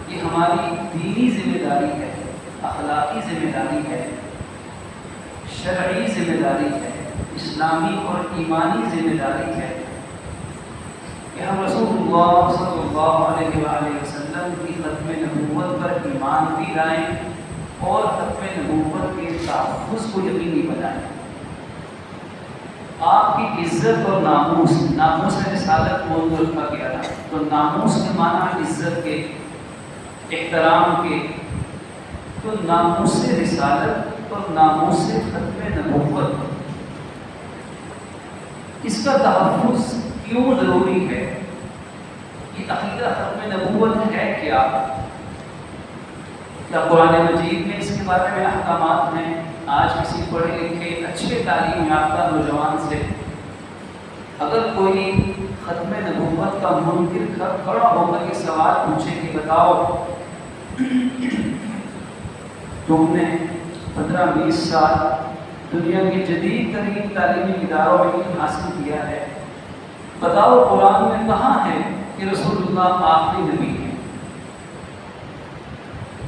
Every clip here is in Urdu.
یہ ہماری دینی ذمہ داری ہے، اخلاقی ذمہ داری ہے، شرعی ذمہ داری ہے، اسلامی اور ایمانی ذمہ داری ہے کہ ہم رسول اللہ صلی اللہ علیہ وآلہ وسلم کی ختم نبوت پر ایمان بھی لائیں اور ختم نبوت کے تحفظ کو یقینی بنائیں۔ آپ کی عزت اور ناموس رسالت موضوع رکھا گیا تھا، تو ناموس کے معنی عزت کے، احترام کے، تو ناموس رسالت اور ناموس ختم نبوت، اس کا تحفظ کیوں ضروری ہے؟ یہ عقیدہ ختم نبوت ہے کیا قرآن مجید میں اس کے بارے میں احکامات ہیں؟ آج کسی پڑھے لکھے اچھے تعلیم یافتہ نوجوان سے اگر کوئی ختم نبوت کا منکر کھڑا ہو کر یہ سوال پوچھے کہ بتاؤ تم نے 15-20 سال دنیا کے جدید ترین تعلیمی اداروں میں علم حاصل کیا ہے، بتاؤ قرآن میں کہاں ہے کہ رسول اللہ آخری نبی ہے؟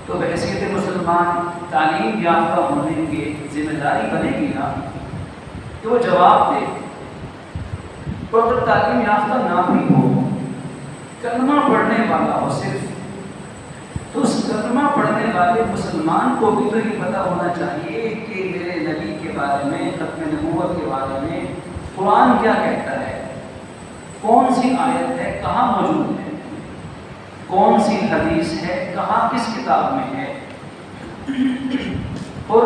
تو بحیثیت مسلمان تعلیم یافتہ ہونے کی ذمہ داری بنے گی نا کہ وہ جواب دے۔ اور اگر تعلیم یافتہ نہ بھی ہو، کلمہ پڑھنے والا ہو صرف، تو اس کلمہ پڑھنے والے مسلمان کو بھی تو یہ پتہ ہونا چاہیے کہ میرے نبی کے بارے میں، ختم نبوت کے بارے میں قرآن کیا کہتا ہے، کون سی آیت ہے، کہاں موجود ہے، کون سی حدیث ہے، کہاں کس کتاب میں ہے۔ اور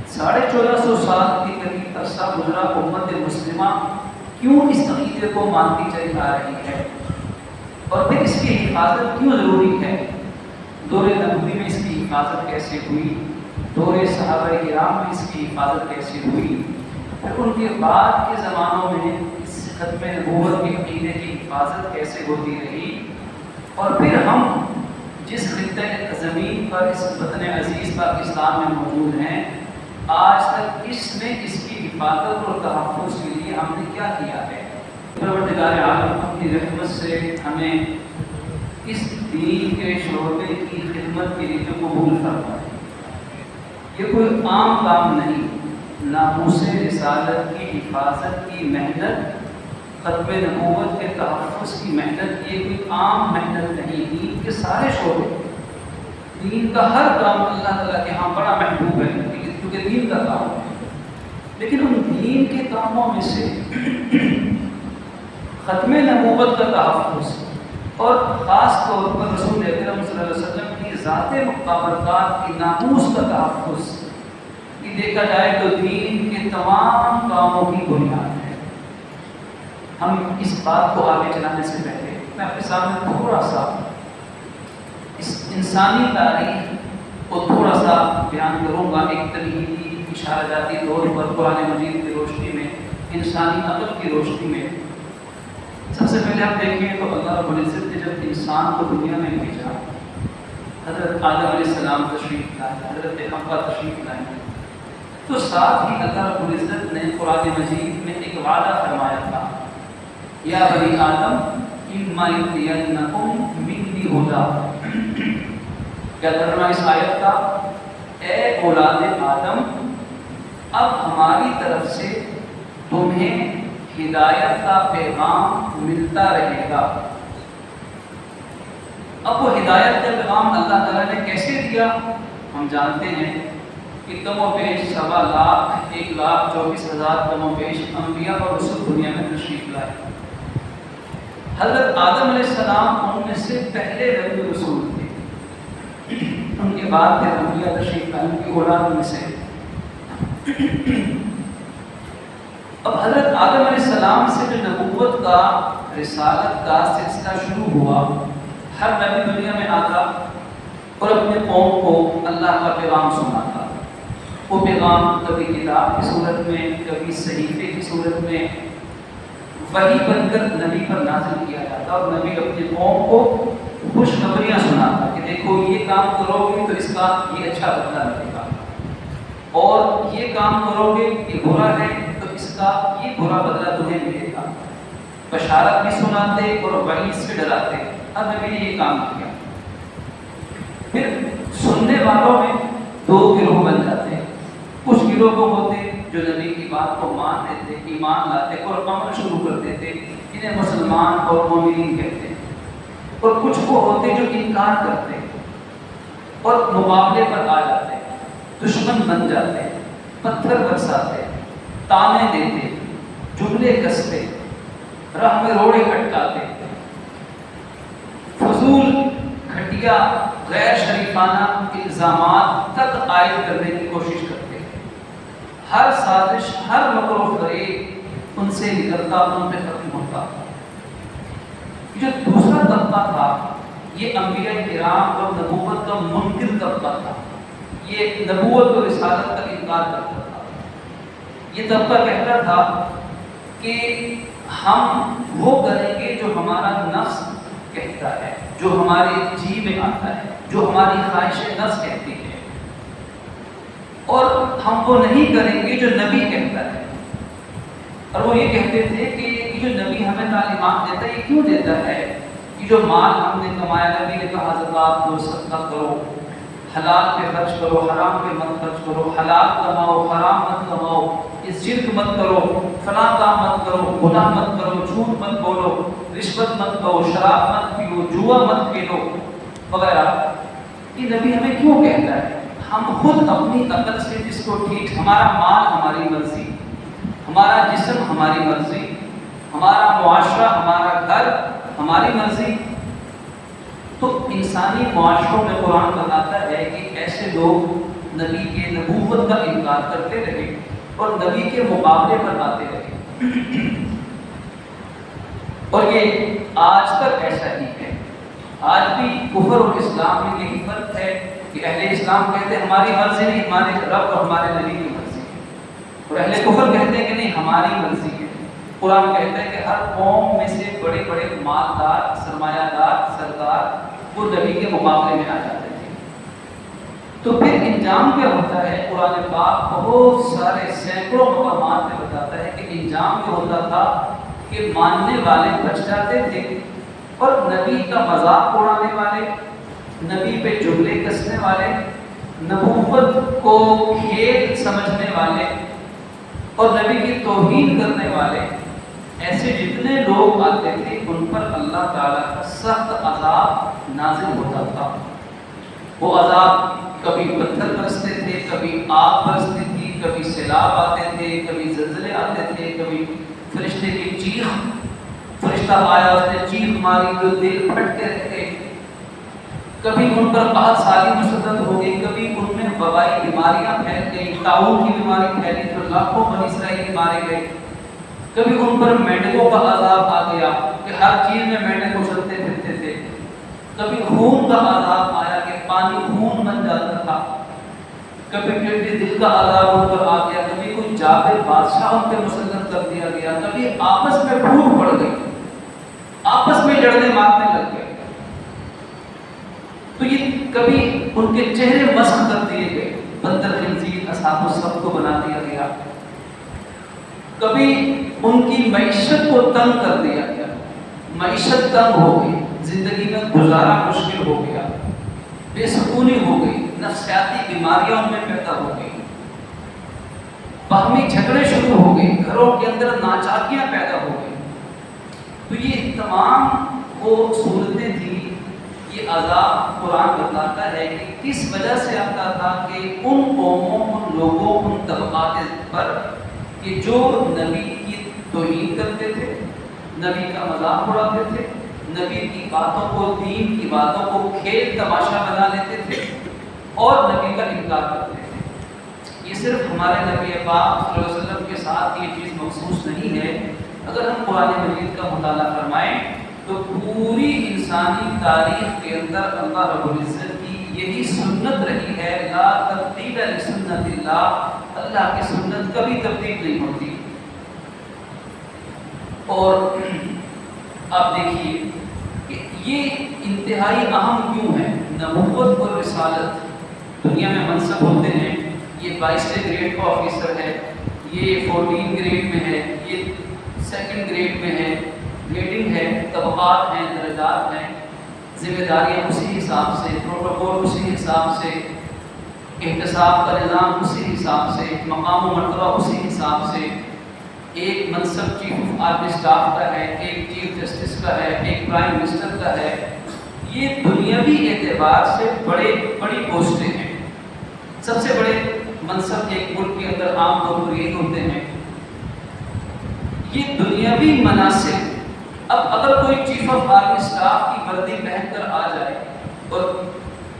1450 سال کے قریب عرصہ گزرا، امت مسلمہ کیوں اس عقیدے کو مانتی چلی آ رہی ہے، اور پھر اس کی حفاظت کیوں ضروری ہے؟ دور نبوی میں اس کی حفاظت کیسے ہوئی، دور صحابہ کرام میں اس کی حفاظت کیسے ہوئی، پھر ان کے بعد کے زمانوں میں اس ختم نبوت کے عقیدے کی حفاظت کیسے ہوتی رہی، اور پھر ہم جس خطے زمین پر اس وطن عزیز پاکستان میں موجود ہیں، آج تک اس میں اس کی حفاظت اور تحفظ کے لیے ہم نے کیا کیا ہے۔ پروردگار عالم اپنی رحمت سے ہمیں اس دین کے شعبے کی خدمت کے لیے قبول فرمائے۔ یہ کوئی عام کام نہیں، ناموس رسالت کی حفاظت کی محنت، ختم نبوت کے تحفظ کی محنت، یہ کوئی عام محنت نہیں۔ دین کے سارے شعبے، دین کا ہر کام اللہ تعالیٰ کے ہاں بڑا محبوب ہے کیونکہ دین کا کام ہے، لیکن ان دین کے کاموں میں سے ختم نبوت کا تحفظ اور خاص طور پر رسول اکرم صلی اللہ علیہ وسلم کی ذات مقابرکات کی ناموس کا تحفظ، یہ دیکھا جائے تو دین کے تمام کاموں کی بنیاد ہے۔ ہم اس بات کو آگے چلانے سے پہلے میں آپ کے سامنے تھوڑا سا اس انسانی تاریخ کو تھوڑا سا بیان کروں گا، ایک تمہیدی اشارہ جاتی طور پر قرآن مجید کی روشنی میں، انسانی عقل کی روشنی میں۔ سب سے پہلے آپ دیکھیں تو اللہ رب العزت نے جب انسان کو دنیا میں بھیجا، حضرت آدم علیہ السلام تشریف لائے، حضرت حوا تشریف لائے، تو ساتھ ہی اللہ رب العزت نے قرآن مجید میں ایک وعدہ فرمایا تھا، یا بنی آدم اما یأتینکم منی ھدی۔ کیا ترجمہ اس آیت کا؟ اے اولاد آدم، اب ہماری طرف سے تمہیں ہدایت کا پیغام ملتا رہے گا۔ اب وہ ہدایت کا پیغام اللہ تعالیٰ نے کیسے دیا؟ ہم جانتے ہیں کہ کم و بیش 1,24,000 کم و بیش انبیاء اور رسول دنیا میں تشریف لائے۔ حضرت آدم علیہ السلام ان میں سے پہلے نبی رسول تھے، ان کے بعد پھر انبیاء تشریف لائے ان کی اولاد میں سے۔ اب حضرت آدم علیہ السلام سے جو نبوت کا، رسالت کا سلسلہ شروع ہوا، ہر نبی دنیا میں آتا اور اپنے قوم کو اللہ کا پیغام سناتا۔ وہ پیغام کبھی کتاب کی صورت میں، کبھی صحیفے کی صورت میں وحی بن کر نبی پر نازل کیا جاتا، اور نبی اپنے قوم کو خوشخبریاں سناتا کہ دیکھو یہ کام کرو گے تو اس کا یہ اچھا بدلہ ملے گا، اور یہ کام کرو گے یہ برا ہے تو اس کا یہ برا بدلہ تمہیں ملے گا۔ بشارت بھی سناتے اور وعید سے ڈراتے، ہر نبی نے یہ کام کیا۔ پھر سننے والوں میں دو گروہ بن جاتے ہیں. کچھ گروہ وہ ہوتے جو نبی کی بات کو مان لیتے, ایمان لاتے اور عمل شروع کر دیتے, انہیں مسلمان اور مومنین کہتے ہیں. اور کچھ وہ ہوتے جو انکار کرتے اور مقابلے پر آ جاتے, دشمن بن جاتے, پتھر برساتے, تانے دیتے, جملے کستے, راہ میں روڑے اٹکاتے, فضول گھٹیا غیر شریفانہ الزامات تک عائد کرنے کی کوشش کرتے. ہر سازش, ہر مکر و فریب ان سے نکلتا, ان پہ ختم ہوتا. جو دوسرا طبقہ تھا یہ انبیاء کرام اور نبوت کا منکر طبقہ تھا. یہ نبوت اور رسالت کا انکار کرتا تھا. یہ طبقہ کہتا تھا کہ ہم وہ کریں گے جو ہمارا نفس کہتا ہے, جو ہمارے جی میں آتا ہے, جو ہماری خواہش نفس کہتی ہے, اور ہم وہ نہیں کریں گے جو نبی کہتا ہے. اور وہ یہ کہتے تھے کہ یہ جو نبی ہمیں تعلیمات دیتا ہے یہ کیوں دیتا ہے؟ یہ جو مال ہم نے کمایا, نبی نے کہا زکوٰۃ دو, صدقہ کرو, حلال پہ خرچ کرو, حرام پہ مت خرچ کرو, حلال کماؤ, حرام مت کماؤ, شرک مت کرو, فلاں کام مت کرو, گناہ مت کرو, جھوٹ مت بولو, رشوت مت دو, شراب مت پیو, جوا مت کھیلو وغیرہ. یہ نبی ہمیں کیوں کہتا ہے؟ ہم خود اپنی عقل سے جس کو ٹھیک, ہمارا مال ہماری مرضی, ہمارا جسم ہماری مرضی, ہمارا معاشرہ, ہمارا گھر ہماری مرضی. تو انسانی معاشروں میں قرآن بتاتا ہے کہ ایسے لوگ نبی کے نبوت کا انکار کرتے رہے اور نبی کے مقابلے پر آتے رہے. اور یہ آج تک ایسا ہی ہے. آج بھی کفر اور اسلام میں یہی فرق ہے کہ اہل اسلام کہتے ہیں ہماری مرضی نہیں, ہمارے رب اور ہمارے نبی کی مرضی ہے, اور اہل کفر کہتے ہیں کہ نہیں ہماری مرضی ہے. قرآن کہتا ہے کہ ہر قوم میں سے بڑے بڑے مالدار, سرمایہ دار, سردار وہ نبی کے مقابلے میں آ جاتے تھے. تو پھر انجام کیا ہوتا ہے؟ قرآن پاک بہت سارے سینکڑوں مقامات میں بتاتا ہے کہ انجام کیا ہوتا تھا کہ ماننے والے بچ جاتے تھے اور نبی کا مذاق اڑانے والے, نبی پہ جملے کسنے والے, نبوت کو کھیل سمجھنے والے اور نبی کی توہین کرنے والے, ایسے جتنے لوگ آتے تھے ان پر اللہ تعالیٰ کا سخت عذاب نازل ہوتا تھا. وہ عذاب کبھی پتھر برستے تھے, کبھی آگ برستی تھی, کبھی سیلاب آتے تھے, کبھی زلزلے آتے تھے, کبھی فرشتے کی چیخ, فرشتہ آیا اس نے چیخ ماری تو دل پھٹتے رہتے, کبھی ان پر بہت ساری مسلط ہو گئی, کبھی ان میں وبائی بیماریاں پھیل گئی, طاعون کی بیماری پھیلی تو لاکھوں بنی اسرائیل مارے گئے, کبھی ان پر مینڈکوں کا عذاب آ گیا کہ ہر چیز میں مینڈک اچھلتے پھرتے تھے, کبھی خون کا عذاب آیا کہ پانی خون بن جاتا تھا, کبھی ٹیڑھے دل کا عذاب ان پر آ گیا, کبھی کوئی جابر بادشاہ ان پہ مسلط کر دیا گیا, کبھی آپس میں پھوٹ پڑ گئی, آپس میں لڑنے مارنے لگ گئے. تو یہ کبھی ان کے چہرے مسخ کر دیے گئے, بندر خنزیر اصحاب السبت کو بنا دیا گیا, کبھی ان کی معیشت کو تنگ کر دیا گیا, معیشت تنگ ہو گئی, زندگی میں گزارا مشکل ہو گیا, بے سکونی ہو گئی, نفسیاتی بیماریاں ان میں پیدا ہو گئی, باہمی جھگڑے شروع ہو گئے, گھروں کے اندر ناچاکیاں پیدا ہو گئی. تو یہ تمام وہ صورتیں تھیں. یہ عذاب قرآن بتاتا ہے کہ کس وجہ سے آتا تھا کہ ان قوموں, ان لوگوں, ان طبقات پر کہ جو نبی کی توہین کرتے تھے, نبی کا مذاق اڑاتے تھے, نبی کی باتوں کو, دین کی باتوں کو کھیل تماشا بنا لیتے تھے اور نبی کا انکار کرتے تھے. یہ صرف ہمارے نبی پاک صلی اللہ علیہ وسلم کے ساتھ یہ چیز مخصوص نہیں ہے. اگر ہم قرآن مجید کا مطالعہ فرمائیں تو پوری انسانی تاریخ کے اندر اللہ رب العزت کی یہی سنت رہی ہے, لا تبدیل لسنت اللہ, اللہ کی سنت کبھی تبدیل نہیں ہوتی. اور آپ دیکھیے کہ یہ انتہائی اہم کیوں ہے. نبوت اور رسالت دنیا میں منصب ہوتے ہیں, یہ 22 گریڈ کا آفیسر ہے, یہ 14 گریڈ میں ہے, یہ 2 گریڈ میں ہے, گریڈنگ ہے, طبقات ہیں, درجات ہیں. ذمہ داریاں اسی حساب سے، پروٹوکول اسی حساب سے، احتساب کا نظام اسی حساب سے، مقام و مرتبہ اسی حساب سے، ایک منصب چیف آف آرمی اسٹاف کا ہے، ایک چیف جسٹس کا ہے، ایک پرائم منسٹر کا ہے. یہ دنیاوی اعتبار سے بڑی پوسٹیں ہیں. سب سے بڑے منصب ایک ملک کے اندر عام طور پر یہی ہوتے ہیں. یہ دنیاوی مناصب. اب اگر کوئی چیف آف آرمی اسٹاف کی وردی پہن کر آ جائے اور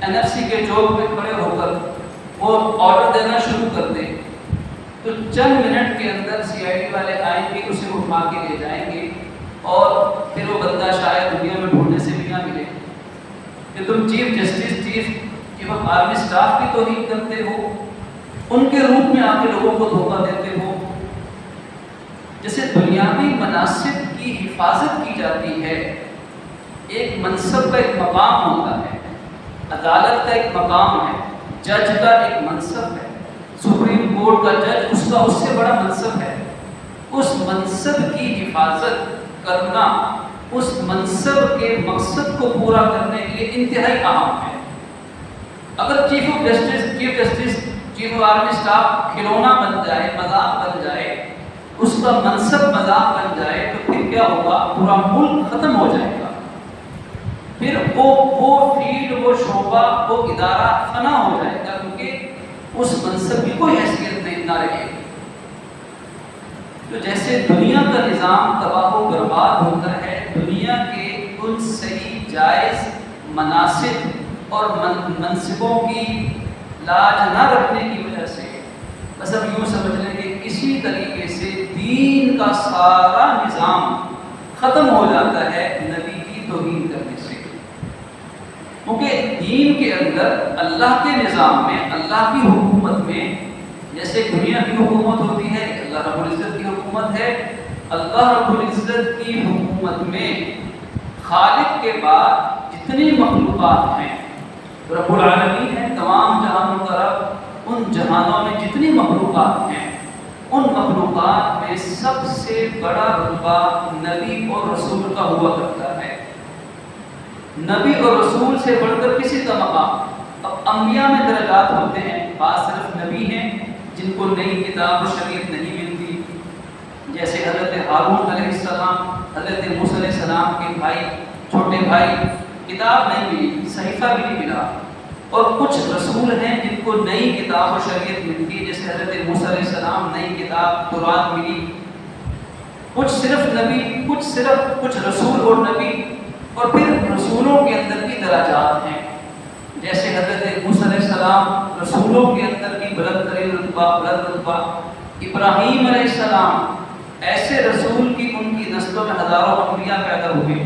NFC کے چوک پہ کھڑے ہو کر وہ آرڈر دینا شروع کر دے تو چند منٹ کے اندر CID والے آئیں گے، اسے اٹھا کے لے جائیں گے اور پھر وہ بندہ شاید دنیا میں ڈھونڈنے سے بھی نہ ملے کہ تم chief justice, chief of army staff کی توہین کرتے ہو، ان کے روپ میں آ کے لوگوں کو دھوکہ دیتے ہو. جیسے دنیاوی مناصب کی حفاظت کی جاتی ہے، ایک منصب کا ایک مقام ہوتا ہے، عدالت کا ایک مقام ہے، جج کا ایک منصب ہے، سپریم کورٹ کا جج اس سے بڑا منصب ہے. اس منصب کی حفاظت کرنا اس منصب کے مقصد کو پورا کرنے کے لیے انتہائی اہم ہے. اگر chief justice chief of army staff کھلونا بن جائے، مذاق بن جائے، اس کا منصب مذاق بن جائے تو پھر کیا ہوگا؟ پورا ملک ختم ہو جائے گا. پھر وہ فیلڈ، وہ شعبہ، وہ ادارہ فنا ہو جائے گا کیونکہ اس منصب کی کوئی حیثیت نہیں نہ رہے گی. تو جیسے دنیا کا نظام تباہ و برباد ہوتا ہے دنیا کے ان صحیح جائز مناصب اور منصبوں کی لاج نہ رکھنے کی وجہ سے، بس اب یوں سمجھ لیں کہ اسی طریقے سے دین کا سارا نظام ختم ہو جاتا ہے نبی کی توہین کرنے سے. کیونکہ دین کے اندر اللہ کے نظام میں، اللہ کی حکومت میں، جیسے دنیا کی حکومت ہوتی ہے، اللہ رب العزت کی حکومت ہے. اللہ رب العزت کی حکومت میں خالق کے بعد جتنی مخلوقات ہیں، رب العالمین ہے، تمام جہانوں کا رب. ان جہانوں میں جتنی مخلوقات ہیں، ان مخلوقات میں سب سے بڑا رتبہ نبی اور رسول کا ہوا کرتا ہے. نبی اور رسول سے بڑھ کر کسی کا مقام. اب انبیاء میں درجات ہوتے ہیں، بعض صرف نبی ہیں جن کو نئی کتاب و شریعت نہیں ملتی، جیسے حضرت ہارون علیہ السلام، حضرت موسیٰ علیہ السلام کے بھائی، چھوٹے بھائی، کتاب نہیں ملی، صحیفہ بھی نہیں ملا. اور کچھ رسول ہیں جن کو نئی کتاب و شریعت ملتی ہے، جیسے حضرت موسیٰ علیہ السلام نئی کتاب تورات ملی. کچھ صرف نبی، کچھ رسول اور نبی. اور پھر رسولوں کے اندر بھی درجات ہیں، جیسے حضرت موسیٰ علیہ السلام رسولوں کے اندر بھی بلند ترین رتبہ. ابراہیم علیہ السلام ایسے رسول کی ان کی نسلوں میں ہزاروں انبیاء پیدا ہوئے.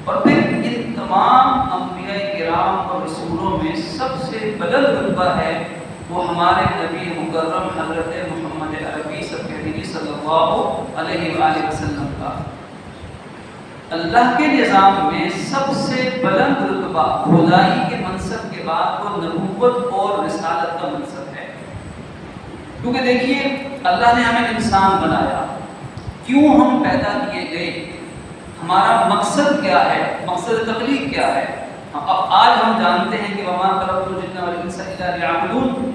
اور پھر ان تمام انبیاء کرام اور رسولوں میں سب سے بلند رتبہ ہے وہ ہمارے نبی مکرم حضرت محمد عربی صلی اللہ علیہ وآلہ وسلم کا. اللہ کے نظام میں سب سے بلند رتبہ خدائی کے منصب کے بعد وہ نبوت اور رسالت کا منصب ہے. کیونکہ دیکھیے اللہ نے ہمیں انسان بنایا، کیوں ہم پیدا کیے گئے، ہمارا مقصد کیا ہے، مقصد تخلیق کیا ہے. اب آج ہم جانتے ہیں کہ وما خلقت الجن والانس الا لیعبدون،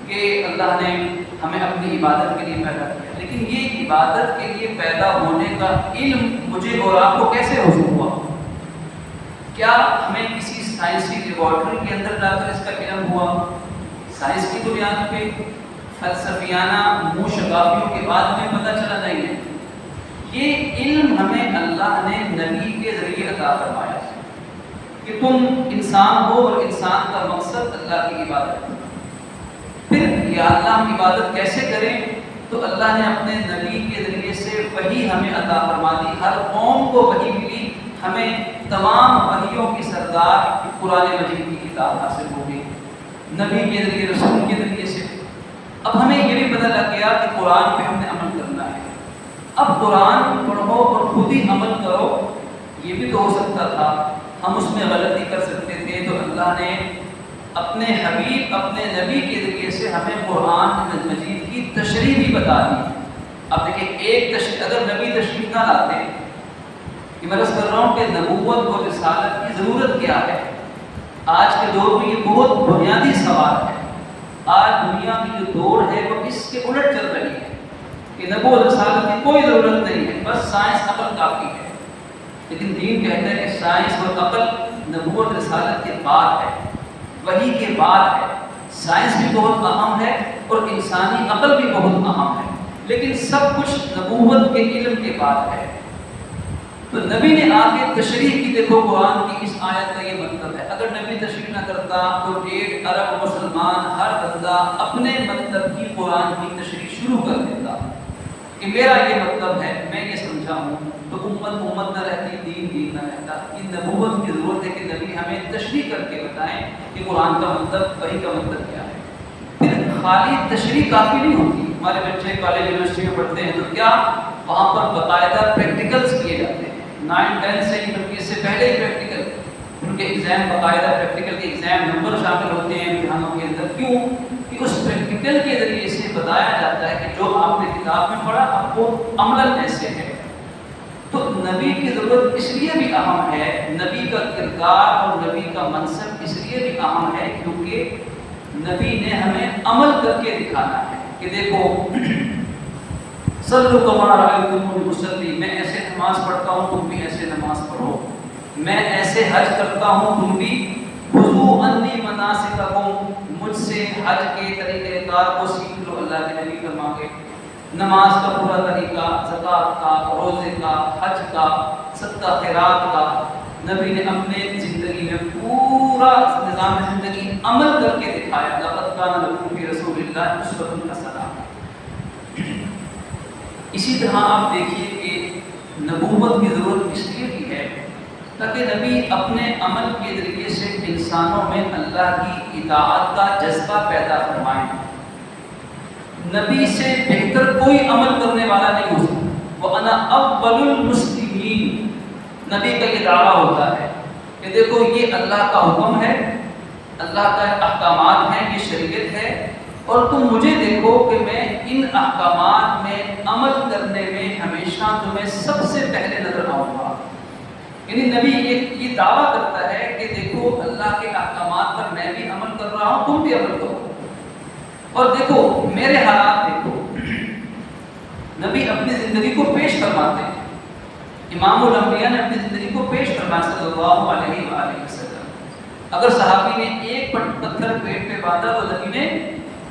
کہ اللہ نے ہمیں اپنی عبادت کے لیے پیدا کیا. لیکن یہ عبادت کے لیے پیدا ہونے کا علم مجھے اور آپ کو کیسے حاصل ہوا؟ کیا ہمیں کسی سائنسی لیبارٹری کے اندر جا کر اس کا علم ہوا؟ سائنس کی بنیاد پہ، فلسفیانہ منہ شگافیوں کے بعد ہمیں پتہ چلا نہیں. یہ علم ہمیں اللہ نے نبی کے ذریعے عطا فرمایا کہ تم انسان ہو اور انسان کا مقصد اللہ کی عبادت. پھر یا اللہ ہم عبادت کیسے کریں؟ تو اللہ نے اپنے نبی کے ذریعے سے وحی ہمیں عطا فرما دی. ہر قوم کو وحی ملی، ہمیں تمام وحیوں کی سردار قرآن مجید کی کتاب حاصل ہو گئی نبی کے ذریعے، رسول کے ذریعے سے. اب ہمیں یہ بھی پتہ لگ گیا کہ قرآن پہ ہم نے عمل کرنا ہے. اب قرآن پڑھو اور خود ہی عمل کرو، یہ بھی تو ہو سکتا تھا. ہم اس میں غلطی کر سکتے تھے، تو اللہ نے اپنے حبیب، اپنے نبی کے ذریعے سے ہمیں قرآن مجید کی تشریح بھی بتا دی. اب دیکھیں ایک تشریح، اگر نبی تشریح نہ لاتے کہ میں عرض کر رہا ہوں کہ نبوت اور رسالت کی ضرورت کیا ہے. آج کے دور میں یہ بہت بنیادی سوال ہے. آج دنیا کی جو دوڑ ہے وہ اس کے الٹ چل رہی ہے کہ نبوت اور رسالت کی کوئی ضرورت نہیں ہے، بس سائنس عقل کافی ہے. لیکن دین کہتا ہے کہ سائنس اور عقل نبوت رسالت کے بعد ہے، وحی کے بعد ہے. سائنس بھی بہت اہم ہے اور انسانی عقل بھی بہت اہم ہے، لیکن سب کچھ نبوت کے علم کے بعد ہے. تو نبی نے آ کے تشریح کی. دیکھو قرآن کی اس آیت کا یہ مطلب ہے. اگر نبی تشریح نہ کرتا تو 1.5 ارب مسلمان ہر بندہ اپنے مطلب کی قرآن کی تشریح شروع کر دیتا کہ میرا یہ مطلب ہے، میں یہ سمجھا ہوں، تو امت نہ رہتی، دین نہ رہتا. ان نبوت کی ضرورت ہے کہ نبی ہمیں تشریح کر کے بتائیں کہ قرآن کا مطلب، وحی کا مطلب کیا ہے. پھر خالی تشریح کافی نہیں ہوتی. ہمارے بچے کالج یونیورسٹی میں پڑھتے ہیں تو کیا وہاں پر باقاعدہ پریکٹیکلز کیے جاتے ہیں. 9-10 سے بلکہ اس سے پہلے ہی پریکٹیکل، ان کے ایگزام باقاعدہ پریکٹیکل کے ایگزام نمبر شامل ہوتے ہیں امتحانوں کے اندر. کیوں؟ کہ اس پریکٹیکل کے ذریعے سے بتایا جاتا ہے کہ جو آپ نے کتاب میں پڑھا آپ کو عملاً ایسے ہے. تو نبی کی ضرورت اس لیے بھی اہم ہے، نبی کا کردار اور نبی کا منصب اس لیے بھی اہم ہے کیونکہ نبی نے ہمیں عمل کر کے دکھانا ہے کہ دیکھو صلو کما رأیتمونی اصلی، میں ایسے نماز پڑھتا ہوں تم بھی ایسے نماز پڑھو. میں ایسے حج کرتا ہوں تم بھی خذوا عنی مناسککم، مجھ سے حج کے طریقہ کار کو سیکھ لو. اللہ کے نبی فرماتے نماز کا پورا طریقہ، زکوٰۃ کا، روزے کا، حج کا، صدقہ خیرات کا، نبی نے اپنے زندگی میں پورا نظام زندگی عمل کر کے دکھایا. لقد کان لکم فی رسول اللہ اسوۃ حسنہ. اسی طرح آپ دیکھیے کہ نبوت کی ضرورت اس لیے بھی ہے تاکہ نبی اپنے عمل کے ذریعے سے انسانوں میں اللہ کی اطاعت کا جذبہ پیدا فرمائیں. نبی سے بہتر کوئی عمل کرنے والا نہیں ہو سکتا. وَأَنَا أَوَّلُ الْمُسْلِمِينَ، نبی کا یہ دعویٰ ہوتا ہے کہ دیکھو یہ اللہ کا حکم ہے، اللہ کا احکامات ہیں، یہ شریعت ہے، اور تم مجھے دیکھو کہ میں ان احکامات میں عمل کرنے میں ہمیشہ تمہیں سب سے پہلے نظر آؤں گا. یعنی نبی یہ دعویٰ کرتا ہے کہ دیکھو اللہ کے احکامات پر میں بھی عمل کر رہا ہوں، تم بھی عمل کرو. اور دیکھو میرے حالات دیکھو. نبی اپنی زندگی کو پیش فرماتے ہیں. امام الانبیاء نے اپنی زندگی کو پیش فرمایا صلی اللہ علیہ وآلہ وسلم. اگر صحابی نے ایک پتھر پیٹ پہ باندھا تو نبی نے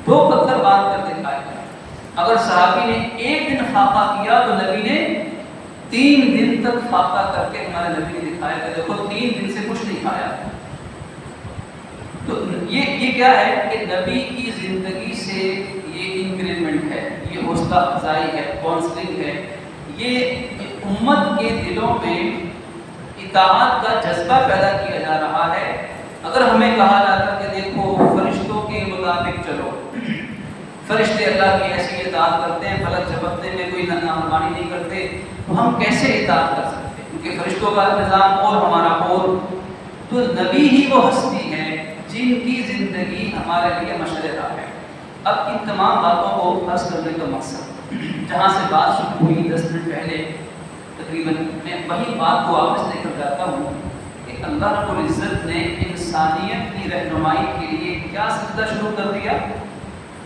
2 پتھر باندھ کر دکھائے. اگر صحابی نے ایک دن فاقہ کیا تو نبی نے 3 دن تک فاقہ کر کے ہمارے نبی نے دکھایا کہ دیکھو 3 دن سے کچھ نہیں کھایا. تو یہ کیا ہے کہ نبی کی زندگی سے یہ انکریمنٹ ہے، یہ حوصلہ افزائی ہے، کونسلنگ ہے. یہ امت کے دلوں میں اطاعت کا جذبہ پیدا کیا جا رہا ہے. اگر ہمیں کہا جاتا کہ دیکھو فرشتوں کے مطابق چلو، فرشتے اللہ کی ایسی اطاعت کرتے ہیں، فلک جھپکنے میں کوئی نافرمانی نہیں کرتے، تو ہم کیسے اطاعت کر سکتے ہیں؟ کیونکہ فرشتوں کا نظام اور ہمارا اور. تو نبی ہی وہ ہستی ہے جن کی زندگی ہمارے لیے مشرع ہے. اب ان تمام باتوں کو عرض کرنے کا مقصد، جہاں سے بات شروع ہوئی 10 منٹ پہلے تقریباً، میں وہی بات کو واپس لے کر جاتا ہوں کہ اللہ رب العزت نے انسانیت کی رہنمائی کے لیے کیا سلسلہ شروع کر دیا؟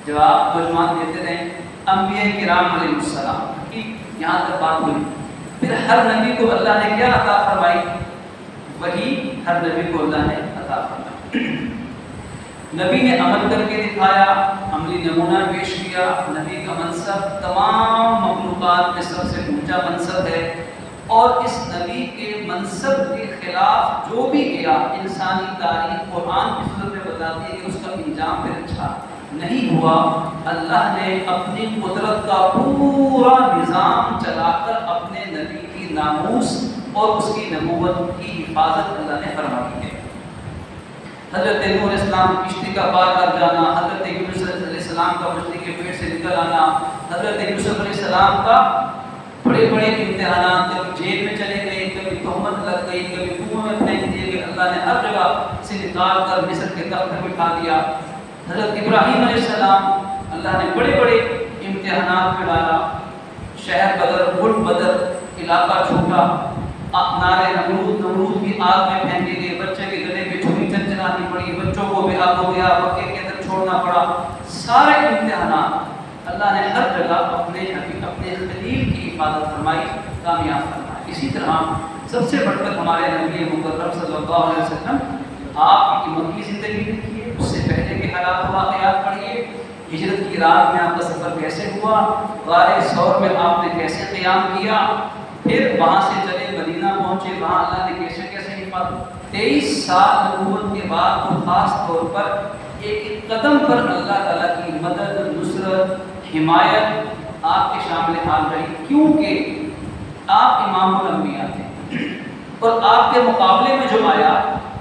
جواب ترجمان دیتے رہے انبیاء کرام علیہ السلام کی. یہاں تک بات ہوئی. پھر ہر نبی کو اللہ نے کیا عطا فرمائی؟ وہی ہر نبی کو اللہ نے عطا فرمائی. نبی نے عمل کر کے دکھایا، عملی نمونہ پیش کیا. نبی کا منصب تمام مخلوقات میں سب سے اونچا منصب ہے، اور اس نبی کے منصب کے خلاف جو بھی گیا انسانی تاریخ قرآن کی صورت میں بتاتی ہے کہ اس کا انجام پھر اچھا نہیں ہوا. اللہ نے اپنی قدرت کا پورا نظام چلا کر اپنے نبی کی ناموس اور اس کی نبوت کی حفاظت اللہ نے فرمائی ہے. حضرت نوح علیہ السلام کشتی کا پار کر جانا، حضرت یونس علیہ السلام کا مچھلی کے پیٹ سے نکل آنا، حضرت یوسف علیہ السلام کا بڑے بڑے امتحانات، کبھی جیل میں چلے گئے، کبھی تہمت لگ گئی، کبھی کنویں میں پھینک دیے گئے، اللہ نے ہر جگہ سے نکال کر مصر کے تخت میں بٹھا دیا. حضرت ابراہیم علیہ السلام اللہ نے بڑے بڑے امتحانات میں ڈالا، شہر بدر، ملک بدر، علاقہ چھوٹا، نارے نمرود کی آگ میں پھینکے گئے، بچے کے گلے پہ چھری چنچنانی پڑی، بچوں کو بے آب ہو گیا، مکے کے اندر چھوڑنا پڑا، سارے امتحانات اللہ نے ہر جگہ اپنے خلیل کی حفاظت فرمائی، کامیاب فرمائی۔ اسی طرح سب سے بڑھ کر ہمارے نبی مکرم صلی اللہ علیہ وسلم، آپ کی مکی زندگی دیکھیے، اس سے پہلے کے حالات واقعات پڑھیے، ہجرت کی رات میں آپ کا سفر کیسے ہوا، غار ثور میں آپ نے کیسے قیام کیا، پھر وہاں سے چلے مدینہ پہنچے، وہاں اللہ نے کیسے کیسے حفاظت۔ 23 سال نبوت کے بعد تو خاص طور پر ایک قدم پر اللہ تعالیٰ کی مدد، نصرت، حمایت آپ کے شامل حال رہی، کیونکہ آپ امام الانبیاء تھے، اور آپ کے مقابلے میں جو آیا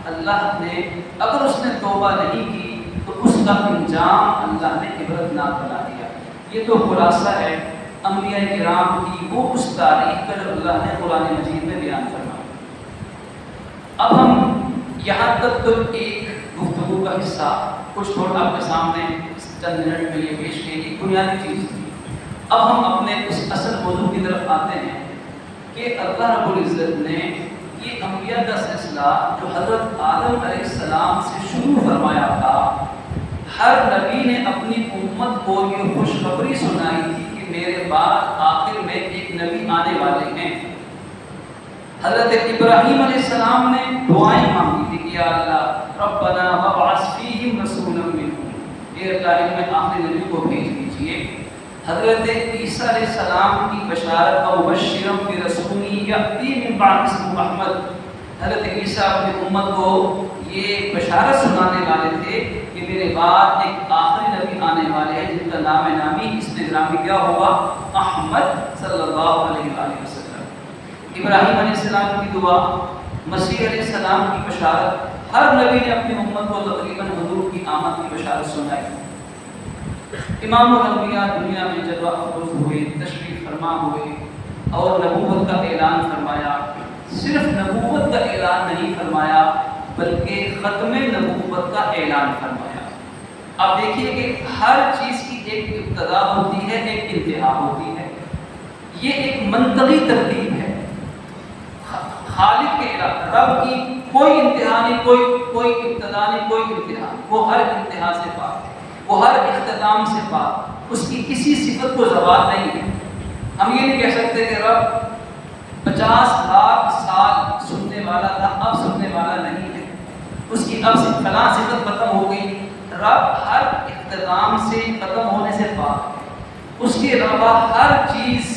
اللہ نے، اگر اس نے توبہ نہیں کی تو اس کا انجام اللہ نے عبرتناک بنا دیا۔ یہ تو خلاصہ ہے انبیاء کرام کی وہ اس تاریخ کا جو اللہ نے قرآن مجید میں بیان فرمایا۔ اب ہم یہاں تک تو ایک گفتگو کا حصہ کچھ تھوڑا آپ کے سامنے چند منٹ میں یہ پیش کی ایک بنیادی چیز تھی۔ اب ہم اپنے اس اصل موضوع کی طرف آتے ہیں کہ اللہ رب العزت نے یہ انبیاء کا سلسلہ جو حضرت آدم علیہ السلام سے شروع فرمایا تھا، ہر نبی نے اپنی امت کو یہ خوشخبری سنائی تھی کہ میرے بعد آخر میں ایک نبی آنے والے ہیں۔ حضرت ابراہیم علیہ السلام نے دعائیں مانگی تھی کہ یا اللہ ربنا وابعث فیہم رسولا منہم، اے اللہ ان میں آخری نبی کو بھیج دیجیے۔ حضرت عیسیٰ علیہ السلام کی بشارت و مبشرا برسول یأتی من بعد اسمہ احمد، حضرت عیسیٰ اپنی امت کو یہ بشارت سنانے والے تھے کہ میرے بعد ایک آخری نبی آنے والے ہیں جن کا نام نامی اسم گرامی کیا ہوگا، احمد صلی اللہ علیہ وآلہ وسلم۔ ابراہیم علیہ السلام کی دعا، مسیح علیہ السلام کی بشارت، ہر نبی نے اپنی امت کو تقریباً حضور کی آمد کی بشارت سنائی۔ امام الانبیاء دنیا میں جلوہ افروز ہوئے، تشریف فرما ہوئے اور نبوت کا اعلان فرمایا۔ صرف نبوت کا اعلان نہیں فرمایا بلکہ ختم نبوت کا اعلان فرمایا۔ اب دیکھیے کہ ہر چیز کی ایک ابتدا ہوتی ہے، ایک انتہا ہوتی ہے، یہ ایک منطقی ترتیب ہے۔ خالق کے رب کی کوئی انتہا نہیں، کوئی ابتدا نہیں، کوئی انتہا، وہ ہر انتہا سے پاک ہے، وہ ہر اختتام سے پاک، اس کی کسی صفت کو زوال نہیں ہے۔ ہم یہ نہیں کہہ سکتے کہ رب 50 لاکھ سال سننے والا تھا، اب سننے والا نہیں ہے، اس کی اب فلاں صفت ختم ہو گئی۔ رب ہر اختتام سے، ختم ہونے سے پاک ہے، اس کے علاوہ ہر چیز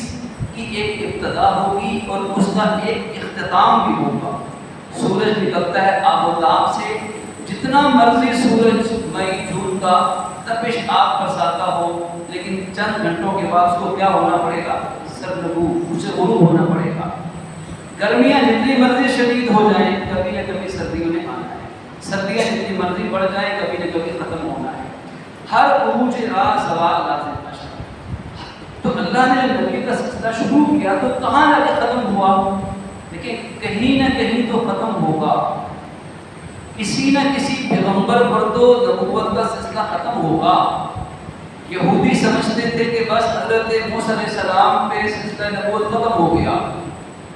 کی ایک ابتدا ہوگی اور اس کا ایک اختتام بھی ہوگا۔ سورج نکلتا ہے آب و تاب سے، جتنا مرضی سورج مئی جون کا تپش آگ برساتا ہو، لیکن چند گھنٹوں کے بعد اس کو کیا ہونا پڑے گا، سرنگو، اسے غروب ہونا پڑے گا۔ گرمیاں جتنی مرضی شدید ہو جائیں، کبھی نہ کبھی سردیوں نے آنا ہے، سردیاں جتنی مرضی بڑھ جائیں، کبھی نہ کبھی ختم ہونا ہے۔ ہر عروج راز زوال لازم ہے۔ تو اللہ نے جب نبی کا سلسلہ شروع کیا تو کہاں جا کے ختم ہوا؟ لیکن کہیں نہ کہیں تو ختم ہوگا، کسی نہ کسی پیغمبر پر تو نبوت کا سلسلہ ختم ہوگا۔ یہودی سمجھتے تھے کہ بس حضرت موسیٰ علیہ السلام پہ سلسلہ نبوت ختم ہو گیا،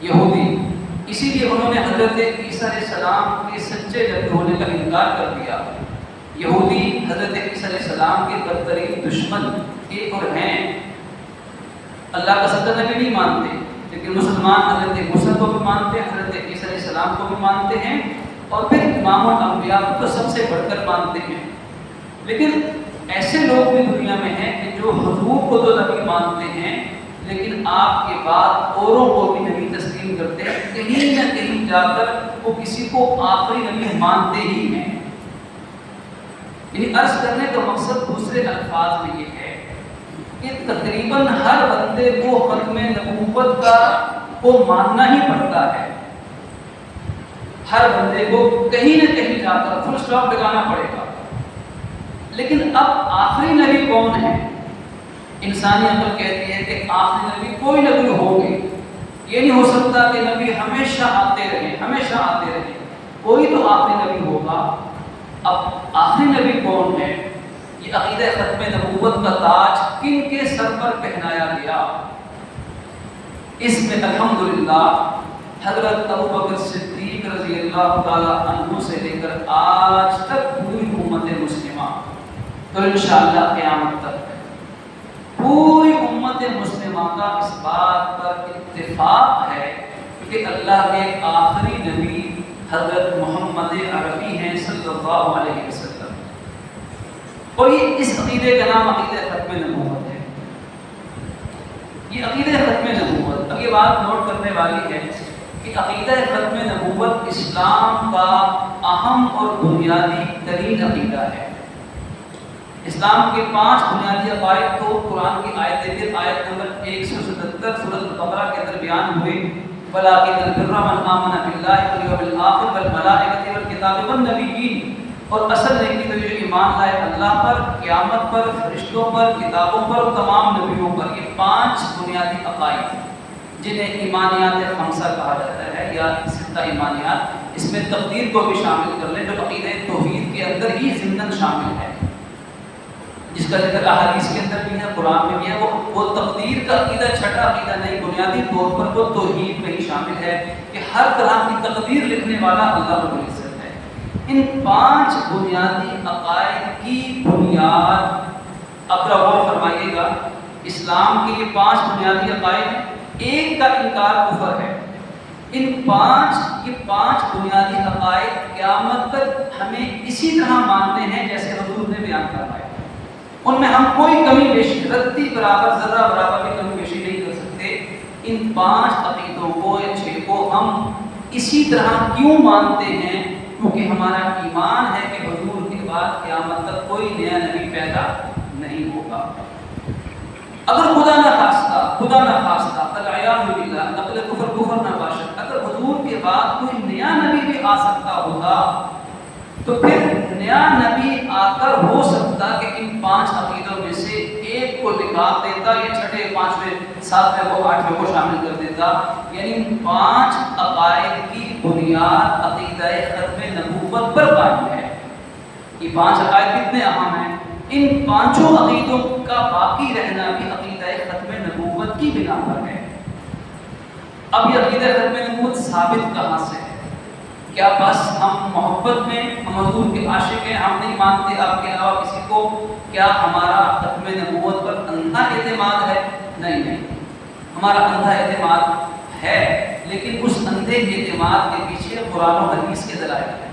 یہودی، اسی لیے انہوں نے حضرت عیسیٰ علیہ السلام کے سچے نبی ہونے کا انکار کر دیا۔ یہودی حضرت عیسیٰ علیہ السلام کے بدترین دشمن ایک اور ہیں، اللہ کا سچا نبی نہیں مانتے، لیکن مسلمان حضرت موسیٰ کو بھی مانتے ہیں، حضرت عیسیٰ علیہ السلام کو بھی مانتے ہیں، اور پھر امام الانبیاء کو تو سب سے بڑھ کر مانتے ہیں۔ لیکن ایسے لوگ بھی دنیا میں ہیں کہ جو حضور کو تو نبی مانتے ہیں، لیکن آپ کے بعد اوروں کو بھی نبی تسلیم کرتے ہیں، کہیں نہ کہیں جا کر وہ کسی کو آخری نبی مانتے ہی ہیں۔ یعنی عرض کرنے کا مقصد دوسرے الفاظ میں یہ ہے کہ تقریباً ہر بندے کو ختم نبوت کو ماننا ہی پڑتا ہے، ہر بندے کو کہیں نہ کہیں جا کر فل سٹاپ لگانا پڑے گا۔ لیکن اب آخری نبی کون ہے؟ انسانی عقل کہتی ہے کہ آخری نبی کوئی نبی ہوگی، یہ نہیں ہو سکتا کہ نبی ہمیشہ آتے رہے، ہمیشہ آتے رہے، کوئی تو آخری نبی ہوگا۔ اب آخری نبی کون ہے؟ یہ عقیدہ ختم نبوت کا تاج کن کے سر پر پہنایا گیا؟ اس میں الحمدللہ حضرت ابو بکر صدیق رضی اللہ تعالی عنہ سے لے کر آج تک پوری امت مسلمہ، تو انشاءاللہ قیامت تک پوری امت مسلمہ کا اس بات پر اتفاق ہے کہ اللہ کے آخری نبی حضرت محمد عربی ہیں صلی اللہ علیہ وسلم، اور یہ اس عقیدے کا نام عقیدہ ختم نبوت ہے۔ یہ عقیدہ ختم نبوت، اب یہ بات نوٹ کرنے والی ہے کہ عقیدہ ختم نبوت اسلام کا اہم اور بنیادی ترین عقیدہ ہے۔ اسلام کے 5 بنیادی عقائد تو قرآن کی آیت نمبر 177 سورۃ البقرہ کے اندر بیان ہوئے، وَلَٰكِنَّ الْبِرَّ مَنْ آمَنَ بِاللَّهِ وَالْيَوْمِ الْآخِرِ وَالْمَلَائِكَةِ وَالْكِتَابِ وَالنَّبِيِّينَ، اور اصل نیکی تو جو ایمان لائے اللہ پر، قیامت پر، فرشتوں پر، کتابوں پر اور تمام نبیوں پر۔ یہ 5 بنیادی عقائد جنہیں ایمانیات خمسہ کہا جاتا ہے یا 6 ایمانیات، اس میں تقدیر کو بھی شامل کر لیں جو عقیدہ توحید کے اندر ہی ضمن شامل ہے، جس کا ذکر احادیث کے اندر بھی ہے، قرآن میں بھی ہے۔ وہ تقدیر کا عقیدہ چھٹا عقیدہ نہیں، بنیادی طور پر وہ توحید میں ہی شامل ہے کہ ہر طرح کی تقدیر لکھنے والا اللہ رب العزت ہے۔ ان 5 بنیادی عقائد کی بنیاد، اب غور فرمائیے گا، اسلام کے یہ 5 بنیادی عقائد، ایک کا انکار کفر ہے۔ ان 5 بنیادی عقائد قیامت تک ہمیں اسی طرح ماننے ہیں جیسے حضور نے بیان فرمایا، ان میں ہم کوئی کمی بیشی، رتی برابر، ذرہ برابر بھی کمی بیشی نہیں کر سکتے۔ ان 5 عقیدوں کو یا 6 کو ہم اسی طرح کیوں مانتے ہیں؟ کیونکہ ہمارا ایمان ہے کہ حضور کے بعد قیامت تک کوئی نیا نبی پیدا نہیں ہوگا۔ اگر خدا نہ خواستہ العیاذ باللہ، نقل کفر نہ باشد، اگر حضور کے بعد کوئی نیا نبی بھی آ سکتا ہوتا تو پھر نیا نبی آ کر ہو سکتا کہ ان 5 عقیدوں میں سے ایک کو نکال دیتا، یا 6، 5، 7 کو 8 کو شامل کر دیتا۔ یعنی ان 5 عقائد کی بنیاد عقیدہ ختم نبوت پر قائم ہے۔ یہ 5 عقائد کتنے اہم ہیں، ان 5 عقیدوں کا باقی رہنا بھی عقیدہ ختم نبوت کی بنا پر ہے۔ اب یہ عقیدہ ختم نبوت ثابت کہاں سے ہے؟ کیا بس ہم محبت میں، ہم حضور کے عاشق ہیں، ہم نہیں مانتے آپ کے علاوہ کسی کو؟ کیا ہمارا ختم نبوت پر اندھا اعتماد ہے؟ نہیں، ہمارا اندھا اعتماد ہے، لیکن اس اندھے اعتماد کے پیچھے قرآن و حدیث کے دلائل ہیں۔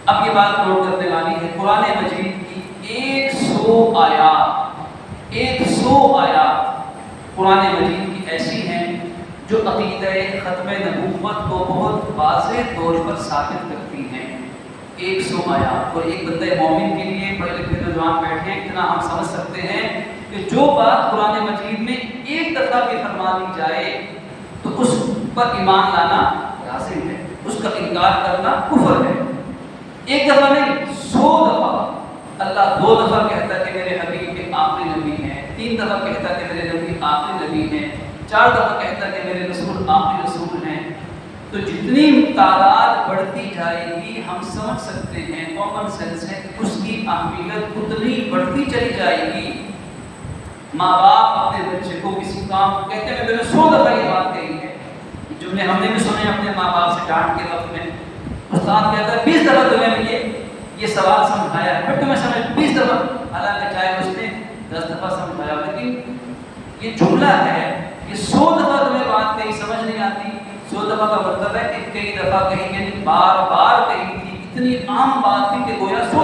اب یہ بات نوٹ کرنے والی ہے، قرآن مجید کی 100 آیات قرآن مجید کی ایسی ہیں جو عقیدہ ختم نبوت کو بہت واضح طور پر ثابت کرتی ہیں۔ 100 آیات، اور ایک بندہ مومن کے لیے، پڑھے لکھے نوجوان بیٹھے ہیں، اتنا ہم سمجھ سکتے ہیں کہ جو بات قرآن مجید میں ایک دفعہ بھی فرما دی جائے تو اس پر ایمان لانا لازم ہے، اس کا انکار کرنا کفر ہے۔ ایک دفعہ نہیں، 100 دفعہ اللہ 2 دفعہ کہتا کہ میرے حبیب کے آخری نبی ہیں، 3 دفعہ کہتا کہ میرے نبی آخری نبی ہیں، 4 دفعہ کہتا کہ میرے رسول آخری رسول ہیں۔ تو جتنی تعداد بڑھتی جائے گی ہم سمجھ سکتے ہیں، کامن سینس ہے کہ اس کی اہمیت اتنی بڑھتی چلی جائے گی۔ ماں باپ اپنے بچے کو کسی کام کہتے ہیں، میں نے 100 دفعہ یہ بات کہی ہے، جملے ہم نے بھی سنے اپنے ماں باپ سے ڈانٹ کے وقت میں، استاد کہتا ہے 20 دفعہ تمہیں یہ سوال سمجھایا ہے، پھر تمہیں سمجھ 20 دفعہ، حالانکہ چاہے اس نے 10 دفعہ سمجھایا، لیکن یہ جملہ ہے کہ 100 دفعہ تمہیں بات کہیں سمجھ نہیں آتی۔ 100 دفعہ کا مطلب ہے کہ کئی دفعہ کہیں، یعنی بار بار کہیں تھی، اتنی عام بات تھی کہ گویا 100